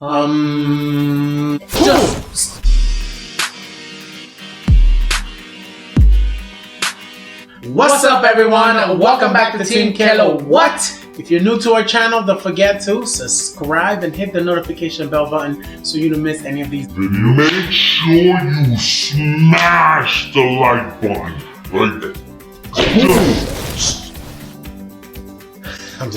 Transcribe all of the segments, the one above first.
Just. What's up, everyone? Welcome back to Team Kilowatt. If you're new to our channel, don't forget to subscribe and hit the notification bell button so you don't miss any of these videos. Make sure you smash the like button.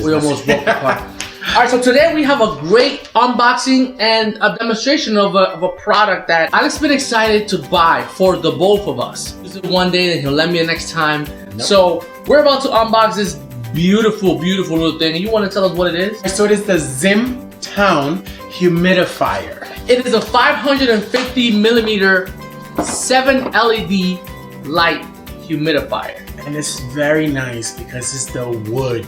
We almost broke apart. Alright, so today we have a great unboxing and a demonstration of a product that Alex has been excited to buy for the both of us. Use it one day and he'll lend me it next time. Nope. So we're about to unbox this beautiful, beautiful little thing. You want to tell us what it is? So it is the Zimtown Humidifier. It is a 550 millimeter 7 LED light humidifier. And it's very nice because it's the wood.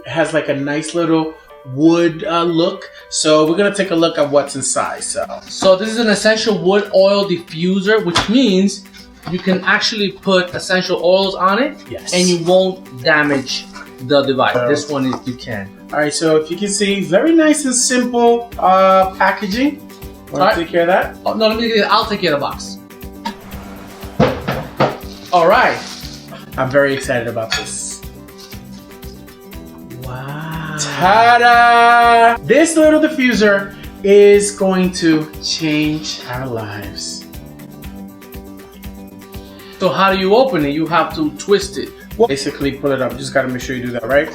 It has like a nice little wood look. So we're gonna take a look at what's inside. So this is an essential wood oil diffuser, which means you can actually put essential oils on it, yes, and you won't damage the device. This one is you can. All right, so if you can see, very nice and simple packaging. Want to take care of that? Oh, no, I'll take care of the box. All right. I'm very excited about this. Wow. Ta-da! This little diffuser is going to change our lives. So how do you open it? You have to twist it. Well, basically pull it up. You just got to make sure you do that, right?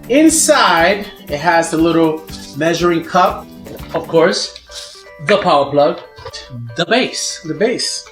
Inside, it has the little measuring cup. Of course, the power plug, the base. The base.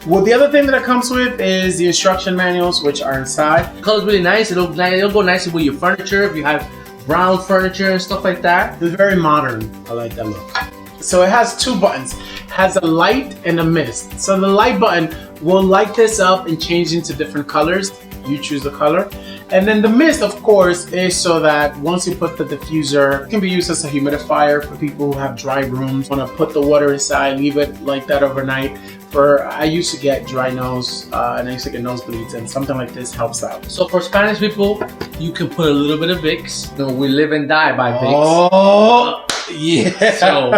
Well, the other thing that it comes with is the instruction manuals, which are inside. The color's really nice. It'll go nicely with your furniture if you have brown furniture and stuff like that. It's very modern. I like that look. So it has two buttons. It has a light and a mist. So the light button will light this up and change into different colors. You choose the color. And then the mist, of course, is so that once you put the diffuser, it can be used as a humidifier for people who have dry rooms. Want to put the water inside, leave it like that overnight. I used to get dry nose, and I used to get nosebleeds, and something like this helps out. So for Spanish people, you can put a little bit of Vicks. You know, we live and die by Vicks. Oh, yeah. So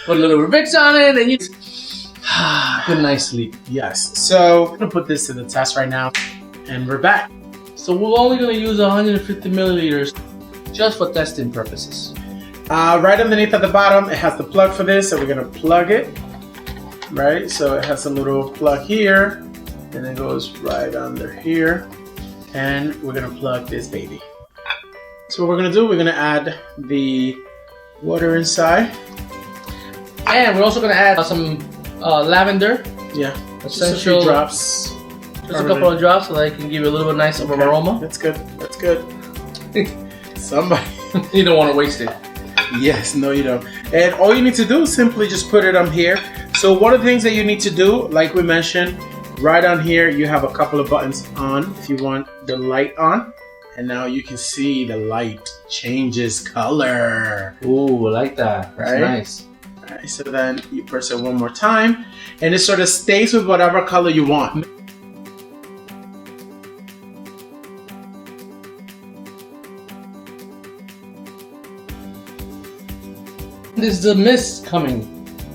put a little bit of Vicks on it, and you good night's sleep. Yes. So I'm gonna put this to the test right now, and we're back. So we're only gonna use 150 milliliters just for testing purposes. Right underneath at the bottom, it has the plug for this, so we're gonna plug it. Right, so it has a little plug here, and it goes right under here, and we're gonna plug this baby. So what we're gonna do, we're gonna add the water inside, and we're also gonna add some lavender. Yeah, essential just a few drops. Just a couple of drops, so that it can give you a little bit nice of an aroma. That's good. That's good. Somebody, you don't want to waste it. Yes, no, you don't. And all you need to do is simply just put it on here. So one of the things that you need to do, like we mentioned, right on here, you have a couple of buttons on if you want the light on. And now you can see the light changes color. Ooh, I like that. That's nice. All right, so then you press it one more time, and it sort of stays with whatever color you want. There's the mist coming.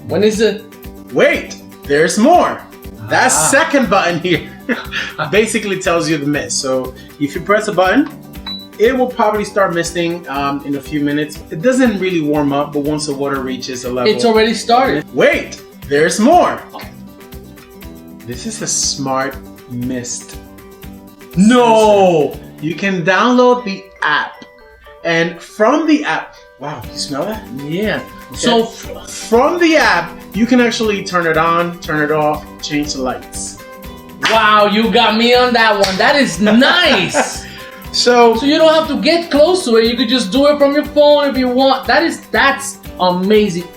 When is it? Wait, there's more. That second button here basically tells you the mist. So if you press a button, it will probably start misting in a few minutes. It doesn't really warm up, but once the water reaches a level, it's already started. Wait, there's more. This is a smart mist. No! You can download the app, and from the app, wow, you smell that? Yeah. Okay. So from the app, you can actually turn it on, turn it off, change the lights. Wow, you got me on that one. That is nice. So you don't have to get close to it. You could just do it from your phone if you want. That's amazing.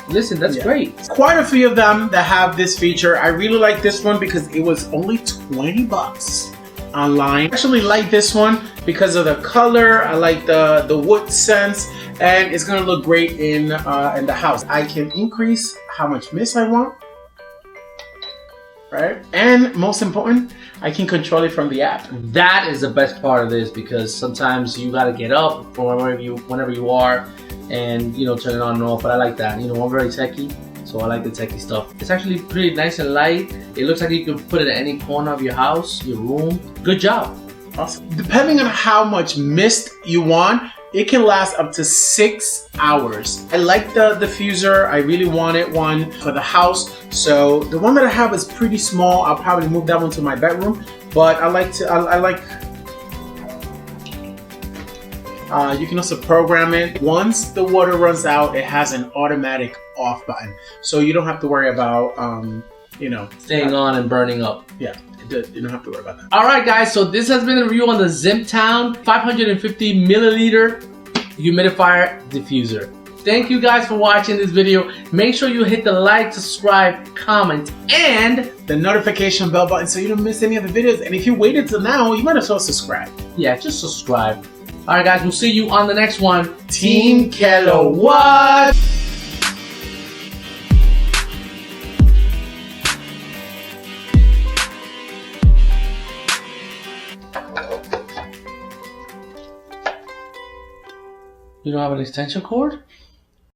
Listen, that's great. Quite a few of them that have this feature. I really like this one because it was only 20 bucks online. I actually like this one because of the color. I like the wood sense, and it's gonna look great in the house. I can increase how much mist I want. right? And most important, I can control it from the app. That is the best part of this, because sometimes you gotta get up from whenever you are, and you know, turn it on and off. But I like that. You know, I'm very techie, so I like the techie stuff. It's actually pretty nice and light. It looks like you can put it at any corner of your house, your room. Good job. Awesome. Depending on how much mist you want, it can last up to 6 hours. I like the diffuser. I really wanted one for the house. So the one that I have is pretty small. I'll probably move that one to my bedroom. But you can also program it. Once the water runs out, it has an automatic off button. So you don't have to worry about, you know, Staying on and burning up. Yeah. You don't have to worry about that. Alright guys, so this has been a review on the Zimtown 550 milliliter humidifier diffuser. Thank you guys for watching this video. Make sure you hit the like, subscribe, comment, and the notification bell button so you don't miss any of the videos. And if you waited till now, you might as well subscribe. yeah, just subscribe. Alright guys, we'll see you on the next one. Team Kilowatt! You don't have an extension cord?